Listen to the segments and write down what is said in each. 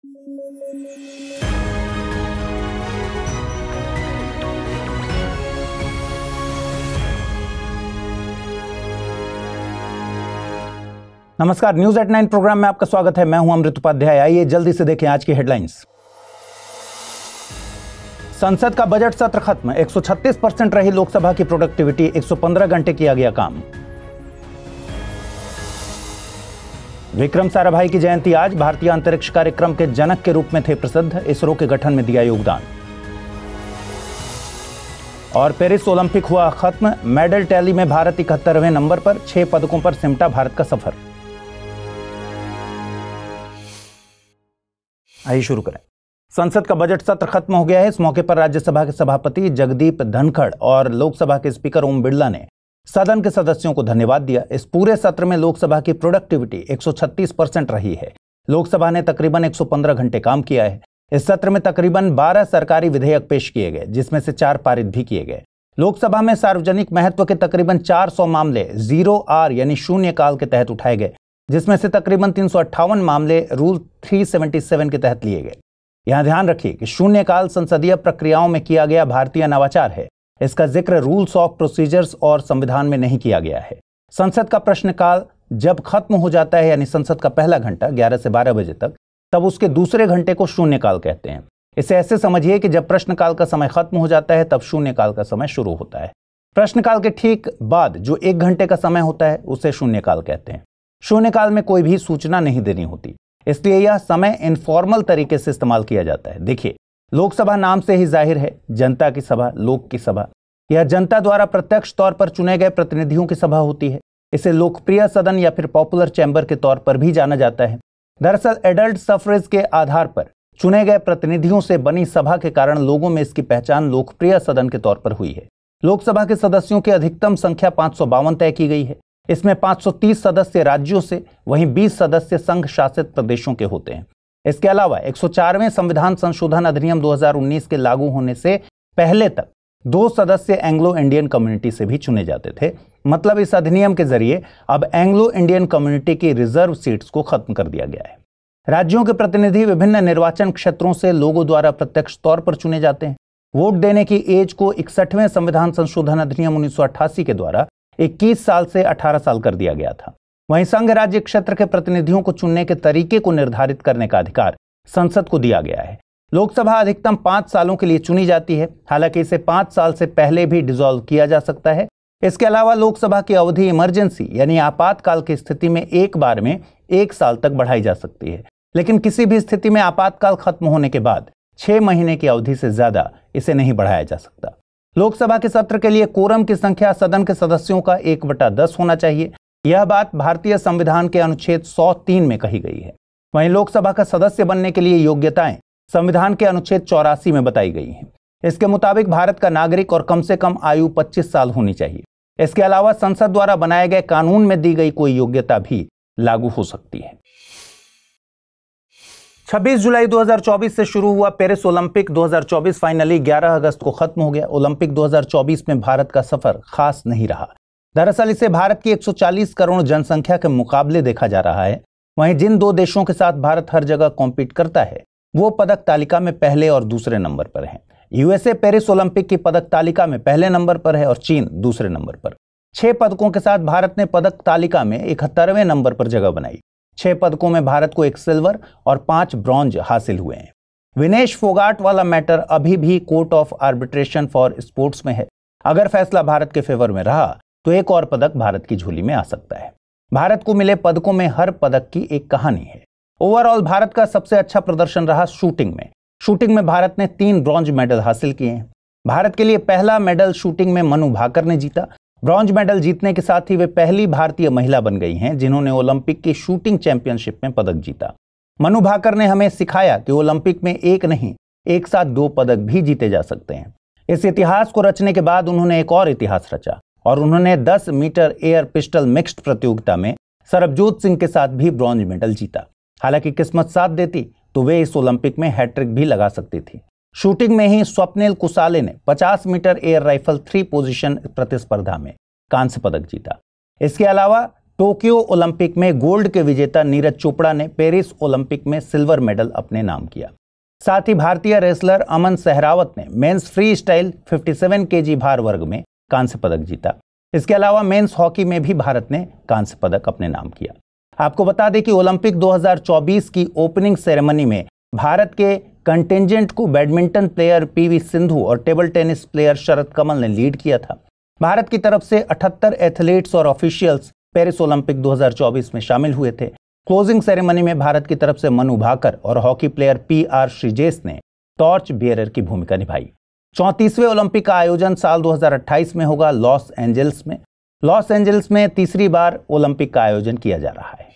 नमस्कार, news at 9 programme में आपका स्वागत है। मैं हूं अमृत उपाध्याय। आइए जल्दी से देखें आज की हेडलाइंस। संसद का बजट सत्र खत्म, 136% रही लोकसभा की प्रोडक्टिविटी, 115 घंटे किया गया काम। विक्रम साराभाई की जयंती आज, भारतीय अंतरिक्ष कार्यक्रम के जनक के रूप में थे प्रसिद्ध, इसरो के गठन में दिया योगदान। और पेरिस ओलंपिक हुआ खत्म, मेडल टैली में भारत 71वें नंबर पर, 6 पदकों पर सिमटा भारत का सफर। आइए शुरू करें। संसद का बजट सत्र खत्म हो गया है। इस मौके पर राज्यसभा के सभापति जगदीप धनखड़ और लोकसभा के स्पीकर ओम बिरला ने सदन के सदस्यों को धन्यवाद दिया। इस पूरे सत्र में लोकसभा की प्रोडक्टिविटी 136% रही है। लोकसभा ने तकरीबन 115 घंटे काम किया है। इस सत्र में तकरीबन 12 सरकारी विधेयक पेश किए गए, जिसमें से 4 पारित भी किए गए। लोकसभा में सार्वजनिक महत्व के तकरीबन 400 मामले 0R यानी शून्य काल के तहत उठाए गए, जिसमें से तकरीबन 358 मामले रूल 377 के तहत लिए गए। यहां ध्यान रखिए कि शून्यकाल संसदीय प्रक्रियाओं में किया गया भारतीय नवाचार है। इसका जिक्र रूल्स ऑफ प्रोसीजर्स और संविधान में नहीं किया गया है। संसद का प्रश्नकाल जब खत्म हो जाता है, यानी संसद का पहला घंटा 11 से 12 बजे तक, तब उसके दूसरे घंटे को शून्यकाल कहते हैं। इसे ऐसे समझिए कि जब प्रश्नकाल का समय खत्म हो जाता है, तब शून्यकाल का समय शुरू होता है। प्रश्नकाल के ठीक बाद जो 1 घंटे का समय होता है, उसे शून्यकाल कहते हैं। शून्यकाल में कोई भी सूचना नहीं देनी होती, इसलिए यह समय इनफॉर्मल तरीके से इस्तेमाल किया जाता है। देखिए, लोकसभा नाम से ही जाहिर है, जनता की सभा, लोक की सभा। यह जनता द्वारा प्रत्यक्ष तौर पर चुने गए प्रतिनिधियों की सभा होती है। इसे लोकप्रिय सदन या फिर पॉपुलर चैम्बर के तौर पर भी जाना जाता है। दरअसल एडल्ट सफरेज के आधार पर चुने गए प्रतिनिधियों से बनी सभा के कारण लोगों में इसकी पहचान लोकप्रिय सदन के तौर पर हुई है। लोकसभा के सदस्यों की अधिकतम संख्या 552 तय की गई है। इसमें 530 सदस्य राज्यों से, वहीं 20 सदस्य संघ शासित प्रदेशों के होते हैं। इसके अलावा 104वें संविधान संशोधन अधिनियम 2019 के लागू होने से पहले तक 2 सदस्य एंग्लो इंडियन कम्युनिटी से भी चुने जाते थे। मतलब इस अधिनियम के जरिए अब एंग्लो इंडियन कम्युनिटी की रिजर्व सीट्स को खत्म कर दिया गया है। राज्यों के प्रतिनिधि विभिन्न निर्वाचन क्षेत्रों से लोगों द्वारा प्रत्यक्ष तौर पर चुने जाते हैं। वोट देने की एज को 61वें संविधान संशोधन अधिनियम 1988 के द्वारा 21 साल से 18 साल कर दिया गया था। वहीं संघ राज्य क्षेत्र के प्रतिनिधियों को चुनने के तरीके को निर्धारित करने का अधिकार संसद को दिया गया है। लोकसभा अधिकतम 5 सालों के लिए चुनी जाती है। हालांकि इसे 5 साल से पहले भी डिसॉल्व किया जा सकता है। इसके अलावा लोकसभा की अवधि इमरजेंसी यानी आपातकाल की स्थिति में एक बार में 1 साल तक बढ़ाई जा सकती है। लेकिन किसी भी स्थिति में आपातकाल खत्म होने के बाद 6 महीने की अवधि से ज्यादा इसे नहीं बढ़ाया जा सकता। लोकसभा के सत्र के लिए कोरम की संख्या सदन के सदस्यों का 1/10 होना चाहिए। यह बात भारतीय संविधान के अनुच्छेद 103 में कही गई है। वहीं लोकसभा का सदस्य बनने के लिए योग्यताएं संविधान के अनुच्छेद 84 में बताई गई हैं। इसके मुताबिक भारत का नागरिक और कम से कम आयु 25 साल होनी चाहिए। इसके अलावा संसद द्वारा बनाए गए कानून में दी गई कोई योग्यता भी लागू हो सकती है। 26 जुलाई 2024 से शुरू हुआ पेरिस ओलंपिक 2024 फाइनली 11 अगस्त को खत्म हो गया। ओलंपिक 2024 में भारत का सफर खास नहीं रहा। दरअसल इसे भारत की 140 करोड़ जनसंख्या के मुकाबले देखा जा रहा है। वहीं जिन 2 देशों के साथ भारत हर जगह कॉम्पीट करता है, वो पदक तालिका में पहले और दूसरे नंबर पर हैं। यूएसए पेरिस ओलंपिक की पदक तालिका में पहले नंबर पर है और चीन दूसरे नंबर पर। 6 पदकों के साथ भारत ने पदक तालिका में 71वें नंबर पर जगह बनाई। 6 पदकों में भारत को 1 सिल्वर और 5 ब्रॉन्ज हासिल हुए हैं। विनेश फोगाट वाला मैटर अभी भी court of arbitration for sports में है। अगर फैसला भारत के फेवर में रहा तो एक और पदक भारत की झोली में आ सकता है। भारत को मिले पदकों में हर पदक की एक कहानी है। ओवरऑल भारत का सबसे अच्छा प्रदर्शन रहा शूटिंग में। शूटिंग में भारत ने 3 ब्रॉन्ज मेडल हासिल किए हैं। भारत के लिए पहला मेडल शूटिंग में मनु भाकर ने जीता। ब्रॉन्ज मेडल जीतने के साथ ही वे पहली भारतीय महिला बन गई हैं जिन्होंने ओलंपिक की शूटिंग चैंपियनशिप में पदक जीता। मनु भाकर ने हमें सिखाया कि ओलंपिक में एक नहीं, एक साथ 2 पदक भी जीते जा सकते हैं। इस इतिहास को रचने के बाद उन्होंने एक और इतिहास रचा और उन्होंने 10 मीटर एयर पिस्टल मिक्स्ड प्रतियोगिता में सरबजोत सिंह के साथ भी ब्रॉन्ज मेडल जीता। हालांकि किस्मत साथ देती तो वे इस ओलंपिक में हैट्रिक भी लगा सकती थी। शूटिंग में ही स्वप्निल कुसाले ने 50 मीटर एयर राइफल 3 पोजीशन प्रतिस्पर्धा में कांस्य पदक जीता। इसके अलावा टोक्यो ओलंपिक में गोल्ड के विजेता नीरज चोपड़ा ने पेरिस ओलंपिक में सिल्वर मेडल अपने नाम किया। साथ ही भारतीय रेसलर अमन सहरावत ने मेंस फ्री स्टाइल 57 केजी भार वर्ग में कांस्य पदक जीता। इसके अलावा मेंस हॉकी में भी भारत ने कांस्य पदक अपने नाम किया। आपको बता दें कि ओलंपिक 2024 की ओपनिंग सेरेमनी में भारत के कंटिंजेंट को बैडमिंटन प्लेयर पीवी सिंधु और टेबल टेनिस प्लेयर शरद कमल ने लीड किया था। भारत की तरफ से 78 एथलीट्स और ऑफिशियल्स पेरिस ओलंपिक 2024 में शामिल हुए थे। क्लोजिंग सेरेमनी में भारत की तरफ से मनु भाकर और हॉकी प्लेयर पीआर श्रीजेश ने टॉर्च बियरर की भूमिका निभाई। 34वें ओलंपिक का आयोजन साल 2028 में होगा लॉस एंजल्स में। लॉस एंजल्स में तीसरी बार ओलंपिक का आयोजन किया जा रहा है।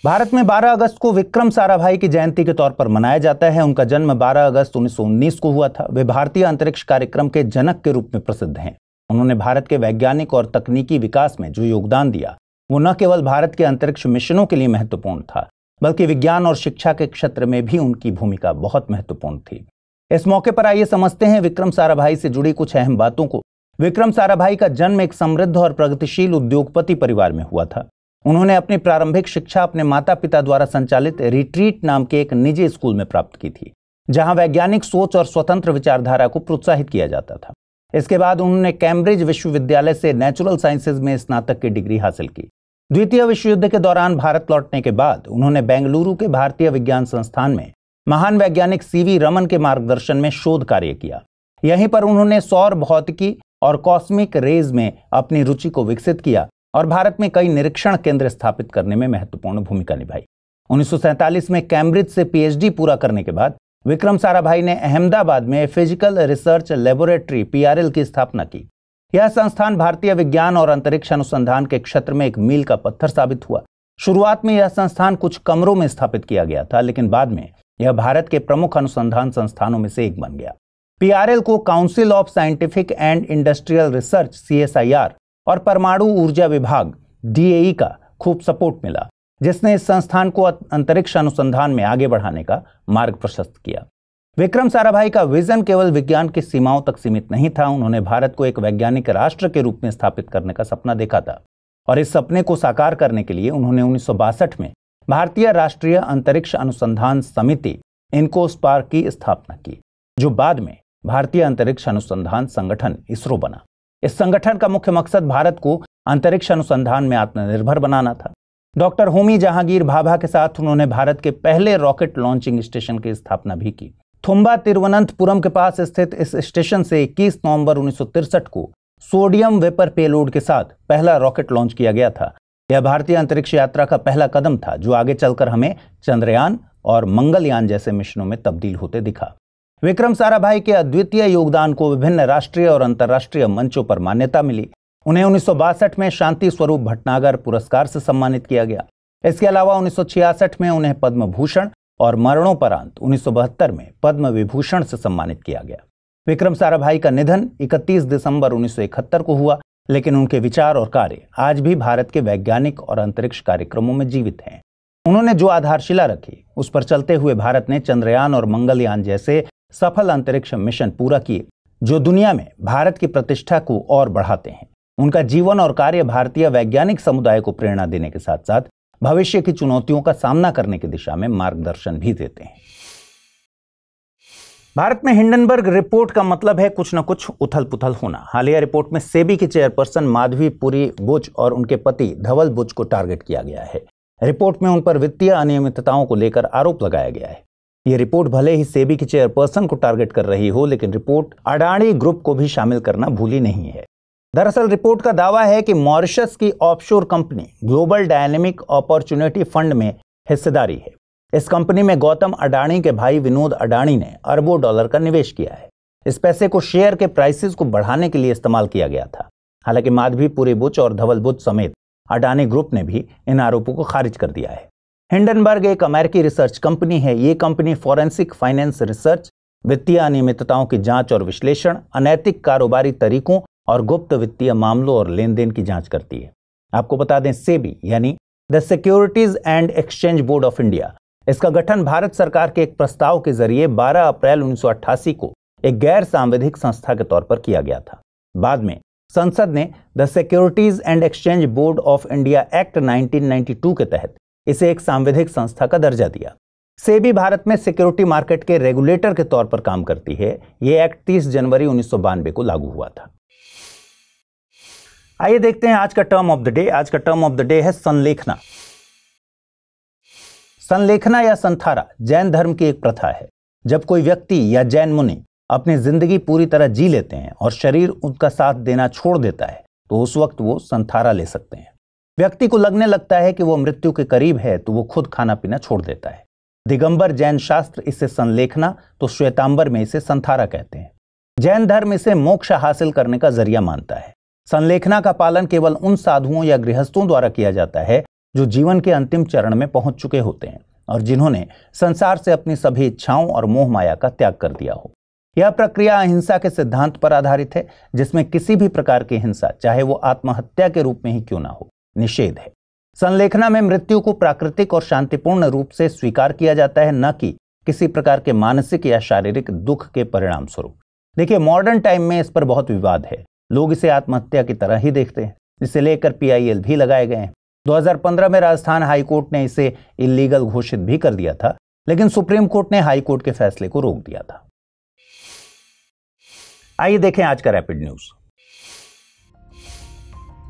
भारत में 12 अगस्त को विक्रम साराभाई की जयंती के तौर पर मनाया जाता है। उनका जन्म 12 अगस्त 1919 को हुआ था। वे भारतीय अंतरिक्ष कार्यक्रम के जनक के रूप में प्रसिद्ध हैं। उन्होंने भारत के वैज्ञानिक और तकनीकी विकास में जो योगदान दिया वो न केवल भारत के अंतरिक्ष मिशनों के लिए महत्वपूर्ण था, बल्कि विज्ञान और शिक्षा के क्षेत्र में भी उनकी भूमिका बहुत महत्वपूर्ण थी। इस मौके पर आइए समझते हैं विक्रम साराभाई से जुड़ी कुछ अहम बातों को। विक्रम साराभाई का जन्म एक समृद्ध और प्रगतिशील उद्योगपति परिवार में हुआ था। उन्होंने अपनी प्रारंभिक शिक्षा अपने माता पिता द्वारा संचालित रिट्रीट नाम के एक निजी स्कूल में प्राप्त की थी, जहां वैज्ञानिक सोच और स्वतंत्र विचारधारा को प्रोत्साहित किया जाता था। इसके बाद उन्होंने कैम्ब्रिज विश्वविद्यालय से नेचुरल साइंसेज में स्नातक की डिग्री हासिल की। द्वितीय विश्व युद्ध के दौरान भारत लौटने के बाद उन्होंने बेंगलुरु के भारतीय विज्ञान संस्थान में महान वैज्ञानिक सीवी रमन के मार्गदर्शन में शोध कार्य किया। यहीं पर उन्होंने सौर भौतिकी और कॉस्मिक रेज में अपनी रुचि को विकसित किया और भारत में कई निरीक्षण केंद्र स्थापित करने में महत्वपूर्ण भूमिका निभाई। 1947 में कैम्ब्रिज से पीएचडी पूरा करने के बाद विक्रम साराभाई ने अहमदाबाद में फिजिकल रिसर्च लेबोरेटरी पीआरएल की स्थापना की। यह संस्थान भारतीय विज्ञान और अंतरिक्ष अनुसंधान के क्षेत्र में एक मील का पत्थर साबित हुआ। शुरुआत में यह संस्थान कुछ कमरों में स्थापित किया गया था, लेकिन बाद में यह भारत के प्रमुख अनुसंधान संस्थानों में से एक बन गया। पीआरएल को council of scientific and industrial research CSIR और परमाणु ऊर्जा विभाग DAE का खूब सपोर्ट मिला, जिसने इस संस्थान को अंतरिक्ष अनुसंधान में आगे बढ़ाने का मार्ग प्रशस्त किया। विक्रम साराभाई का विजन केवल विज्ञान की सीमाओं तक सीमित नहीं था। उन्होंने भारत को एक वैज्ञानिक राष्ट्र के रूप में स्थापित करने का सपना देखा था और इस सपने को साकार करने के लिए उन्होंने 1962 में भारतीय राष्ट्रीय अंतरिक्ष अनुसंधान समिति इनकोस्पार की स्थापना की, जो बाद में भारतीय अंतरिक्ष अनुसंधान संगठन इसरो बना। इस संगठन का मुख्य मकसद भारत को अंतरिक्ष अनुसंधान में आत्मनिर्भर बनाना था। डॉक्टर होमी जहांगीर भाभा के साथ उन्होंने भारत के पहले रॉकेट लॉन्चिंग स्टेशन की स्थापना भी की। थुम्बा तिरुवनंतपुरम के पास स्थित इस स्टेशन से 21 नवंबर 1963 को सोडियम वेपर पेलोड के साथ पहला रॉकेट लॉन्च किया गया था। यह भारतीय अंतरिक्ष यात्रा का पहला कदम था, जो आगे चलकर हमें चंद्रयान और मंगलयान जैसे मिशनों में तब्दील होते दिखा। विक्रम साराभाई के अद्वितीय योगदान को विभिन्न राष्ट्रीय और अंतर्राष्ट्रीय मंचों पर मान्यता मिली। उन्हें 1962 में शांति स्वरूप भटनागर पुरस्कार से सम्मानित किया गया। इसके अलावा 1966 में उन्हें पद्म भूषण और मरणोपरांत 1972 में पद्म विभूषण से सम्मानित किया गया। विक्रम साराभाई का निधन 31 दिसंबर 1971 को हुआ, लेकिन उनके विचार और कार्य आज भी भारत के वैज्ञानिक और अंतरिक्ष कार्यक्रमों में जीवित हैं। उन्होंने जो आधारशिला रखी, उस पर चलते हुए भारत ने चंद्रयान और मंगलयान जैसे सफल अंतरिक्ष मिशन पूरा किए, जो दुनिया में भारत की प्रतिष्ठा को और बढ़ाते हैं। उनका जीवन और कार्य भारतीय वैज्ञानिक समुदाय को प्रेरणा देने के साथ साथ भविष्य की चुनौतियों का सामना करने की दिशा में मार्गदर्शन भी देते हैं। भारत में हिंडनबर्ग रिपोर्ट का मतलब है कुछ न कुछ उथल पुथल होना। हालिया रिपोर्ट में सेबी की चेयरपर्सन माधवी पुरी बुच और उनके पति धवल बुच को टारगेट किया गया है। रिपोर्ट में उन पर वित्तीय अनियमितताओं को लेकर आरोप लगाया गया है। ये रिपोर्ट भले ही सेबी की चेयरपर्सन को टारगेट कर रही हो, लेकिन रिपोर्ट अडानी ग्रुप को भी शामिल करना भूली नहीं है। दरअसल रिपोर्ट का दावा है कि मॉरिशस की offshore company global dynamic opportunity fund में हिस्सेदारी है। इस कंपनी में गौतम अडानी के भाई विनोद अडानी ने अरबों डॉलर का निवेश किया है। इस पैसे को शेयर के प्राइसेस को बढ़ाने के लिए इस्तेमाल किया गया था। हालांकि माधवी पुरी बुच और धवल बुच समेत अडानी ग्रुप ने भी इन आरोपों को खारिज कर दिया है। हिंडनबर्ग एक अमेरिकी रिसर्च कंपनी है। ये कंपनी फॉरेंसिक फाइनेंस रिसर्च, वित्तीय अनियमितताओं की जांच और विश्लेषण, अनैतिक कारोबारी तरीकों और गुप्त वित्तीय मामलों और लेन देन की जांच करती है। आपको बता दें, सेबी यानी the securities and exchange board of India, इसका गठन भारत सरकार के एक प्रस्ताव के जरिए 12 अप्रैल 1988 को एक गैर सांविधिक संस्था के तौर पर किया गया था। बाद में संसद ने the securities and exchange board of India act 1992 के तहत इसे एक सांविधिक संस्था का दर्जा दिया। सेबी भारत में सिक्योरिटी मार्केट के रेगुलेटर के तौर पर काम करती है। यह एक्ट 30 जनवरी 1992 को लागू हुआ था। आइए देखते हैं आज का टर्म ऑफ द डे। आज का टर्म ऑफ द डे है संलेखना। संलेखना या संथारा जैन धर्म की एक प्रथा है। जब कोई व्यक्ति या जैन मुनि अपनी जिंदगी पूरी तरह जी लेते हैं और शरीर उनका साथ देना छोड़ देता है तो उस वक्त वो संथारा ले सकते हैं। व्यक्ति को लगने लगता है कि वो मृत्यु के करीब है तो वो खुद खाना पीना छोड़ देता है। दिगंबर जैन शास्त्र इसे संलेखना तो श्वेतांबर में इसे संथारा कहते हैं। जैन धर्म इसे मोक्ष हासिल करने का जरिया मानता है। संलेखना का पालन केवल उन साधुओं या गृहस्थों द्वारा किया जाता है जो जीवन के अंतिम चरण में पहुंच चुके होते हैं और जिन्होंने संसार से अपनी सभी इच्छाओं और मोह माया का त्याग कर दिया हो। यह प्रक्रिया अहिंसा के सिद्धांत पर आधारित है, जिसमें किसी भी प्रकार की हिंसा, चाहे वो आत्महत्या के रूप में ही क्यों ना हो, निषेध है। संलेखना में मृत्यु को प्राकृतिक और शांतिपूर्ण रूप से स्वीकार किया जाता है, न कि किसी प्रकार के मानसिक या शारीरिक दुख के परिणाम स्वरूप। देखिए, मॉडर्न टाइम में इस पर बहुत विवाद है। लोग इसे आत्महत्या की तरह ही देखते हैं, जिसे लेकर PIL भी लगाए गए हैं। 2015 में राजस्थान हाईकोर्ट ने इसे इलीगल घोषित भी कर दिया था, लेकिन सुप्रीम कोर्ट ने हाईकोर्ट के फैसले को रोक दिया था। आइए देखें आज का रैपिड न्यूज।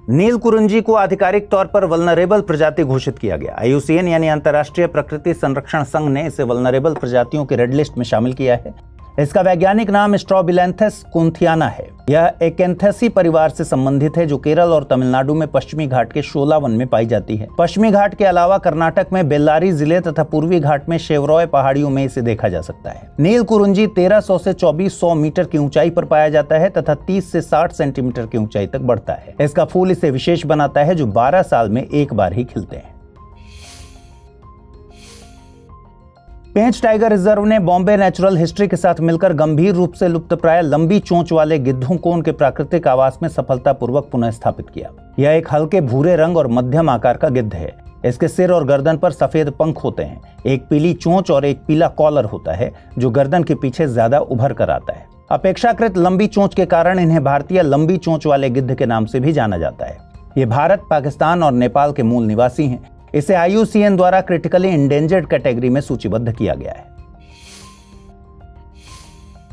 नीलकुरिंजी को आधिकारिक तौर पर वल्नरेबल प्रजाति घोषित किया गया। IUCN यानी अंतर्राष्ट्रीय प्रकृति संरक्षण संघ ने इसे वल्नरेबल प्रजातियों की रेड लिस्ट में शामिल किया है। इसका वैज्ञानिक नाम स्ट्रोबिलैंथस कुंथियाना है। यह एकेंथेसी परिवार से संबंधित है, जो केरल और तमिलनाडु में पश्चिमी घाट के शोला वन में पाई जाती है। पश्चिमी घाट के अलावा कर्नाटक में बेल्लारी जिले तथा पूर्वी घाट में शेवरॉय पहाड़ियों में इसे देखा जा सकता है। नीलकुरिंजी 1300 से 2400 मीटर की ऊंचाई पर पाया जाता है तथा 30 से 60 सेंटीमीटर की ऊंचाई तक बढ़ता है। इसका फूल इसे विशेष बनाता है, जो 12 साल में एक बार ही खिलते हैं। पेंच टाइगर रिजर्व ने बॉम्बे नेचुरल हिस्ट्री के साथ मिलकर गंभीर रूप से लुप्तप्राय लंबी चोंच वाले गिद्धों को उनके प्राकृतिक आवास में सफलतापूर्वक पुनः स्थापित किया। यह एक हल्के भूरे रंग और मध्यम आकार का गिद्ध है। इसके सिर और गर्दन पर सफेद पंख होते हैं। एक पीली चोंच और एक पीला कॉलर होता है, जो गर्दन के पीछे ज्यादा उभर कर आता है। अपेक्षाकृत लंबी चोंच के कारण इन्हें भारतीय लंबी चोंच वाले गिद्ध के नाम से भी जाना जाता है। ये भारत, पाकिस्तान और नेपाल के मूल निवासी हैं। इसे IUCN द्वारा क्रिटिकली इंडेंजर्ड कैटेगरी में सूचीबद्ध किया गया है।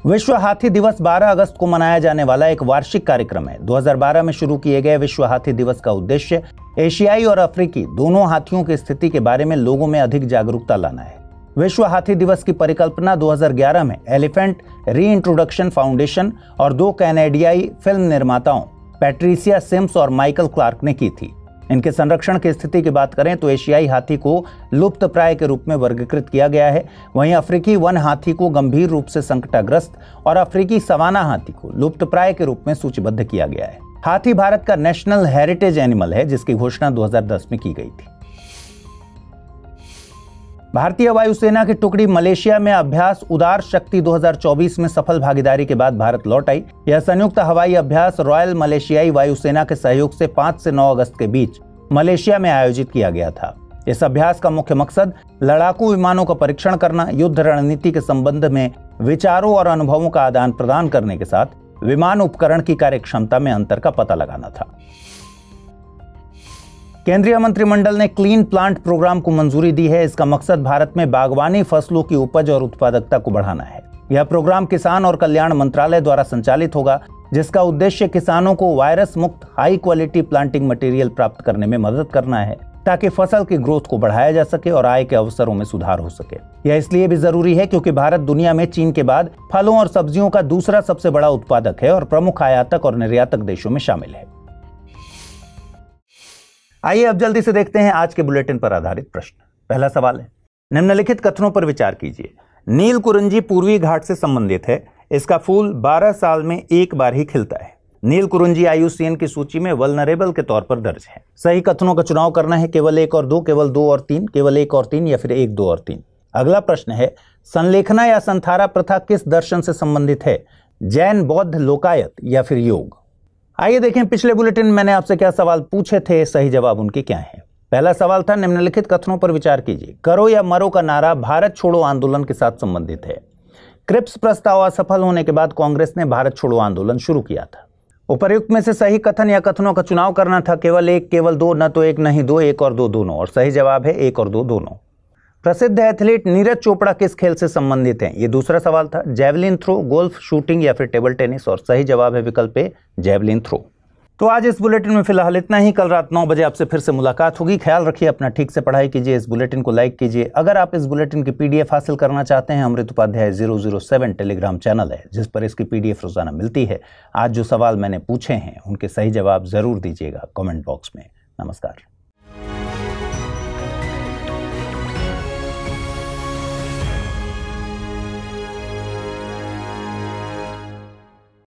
विश्व हाथी दिवस 12 अगस्त को मनाया जाने वाला एक वार्षिक कार्यक्रम है। 2012 में शुरू किए गए विश्व हाथी दिवस का उद्देश्य एशियाई और अफ्रीकी दोनों हाथियों की स्थिति के बारे में लोगों में अधिक जागरूकता लाना है। विश्व हाथी दिवस की परिकल्पना 2011 में एलिफेंट रीइंट्रोडक्शन फाउंडेशन और 2 कैनेडियाई फिल्म निर्माताओं पैट्रिसिया सिम्स और माइकल क्लार्क ने की थी। इनके संरक्षण की स्थिति की बात करें तो एशियाई हाथी को लुप्त प्राय के रूप में वर्गीकृत किया गया है। वहीं अफ्रीकी वन हाथी को गंभीर रूप से संकटाग्रस्त और अफ्रीकी सवाना हाथी को लुप्त प्राय के रूप में सूचीबद्ध किया गया है। हाथी भारत का नेशनल हेरिटेज एनिमल है, जिसकी घोषणा 2010 में की गई थी। भारतीय वायुसेना की टुकड़ी मलेशिया में अभ्यास उदार शक्ति 2024 में सफल भागीदारी के बाद भारत लौट आई। यह संयुक्त हवाई अभ्यास रॉयल मलेशियाई वायुसेना के सहयोग से 5 से 9 अगस्त के बीच मलेशिया में आयोजित किया गया था। इस अभ्यास का मुख्य मकसद लड़ाकू विमानों का परीक्षण करना, युद्ध रणनीति के संबंध में विचारों और अनुभवों का आदान प्रदान करने के साथ विमान उपकरण की कार्यक्षमता में अंतर का पता लगाना था। केंद्रीय मंत्रिमंडल ने क्लीन प्लांट प्रोग्राम को मंजूरी दी है। इसका मकसद भारत में बागवानी फसलों की उपज और उत्पादकता को बढ़ाना है। यह प्रोग्राम किसान और कल्याण मंत्रालय द्वारा संचालित होगा, जिसका उद्देश्य किसानों को वायरस मुक्त हाई क्वालिटी प्लांटिंग मटेरियल प्राप्त करने में मदद करना है, ताकि फसल की ग्रोथ को बढ़ाया जा सके और आय के अवसरों में सुधार हो सके। यह इसलिए भी जरूरी है क्योंकि भारत दुनिया में चीन के बाद फलों और सब्जियों का दूसरा सबसे बड़ा उत्पादक है और प्रमुख आयातक और निर्यातक देशों में शामिल है। आइए अब जल्दी से देखते हैं आज के बुलेटिन पर आधारित प्रश्न। पहला सवाल है, निम्नलिखित कथनों पर विचार कीजिए। नीलकुरिंजी पूर्वी घाट से संबंधित है। इसका फूल 12 साल में एक बार ही खिलता है। नीलकुरिंजी IUCN की सूची में वल्नरेबल के तौर पर दर्ज है। सही कथनों का चुनाव करना है, केवल 1 और 2, केवल 2 और 3, केवल 1 और 3 या फिर 1, 2 और 3। अगला प्रश्न है, संलेखना या संथारा प्रथा किस दर्शन से संबंधित है? जैन, बौद्ध, लोकायत या फिर योग? आइए देखें पिछले बुलेटिन में मैंने आपसे क्या सवाल पूछे थे, सही जवाब उनके क्या हैं। पहला सवाल था, निम्नलिखित कथनों पर विचार कीजिए। करो या मरो का नारा भारत छोड़ो आंदोलन के साथ संबंधित है। क्रिप्स प्रस्ताव असफल होने के बाद कांग्रेस ने भारत छोड़ो आंदोलन शुरू किया था। उपर्युक्त में से सही कथन या कथनों का चुनाव करना था। केवल एक, केवल दो, न तो एक नहीं दो, एक और दो दोनों। और सही जवाब है एक और दो दोनों। प्रसिद्ध एथलीट नीरज चोपड़ा किस खेल से संबंधित हैं? ये दूसरा सवाल था। जैवलिन थ्रो, गोल्फ, शूटिंग या फिर टेबल टेनिस? और सही जवाब है विकल्प ए, जैवलिन थ्रो। तो आज इस बुलेटिन में फिलहाल इतना ही। कल रात 9 बजे आपसे फिर से मुलाकात होगी। ख्याल रखिए अपना, ठीक से पढ़ाई कीजिए, इस बुलेटिन को लाइक कीजिए। अगर आप इस बुलेटिन की पीडीएफ हासिल करना चाहते हैं, अमृत उपाध्याय 007 टेलीग्राम चैनल है जिस पर इसकी पीडीएफ रोजाना मिलती है। आज जो सवाल मैंने पूछे हैं उनके सही जवाब जरूर दीजिएगा कमेंट बॉक्स में। नमस्कार।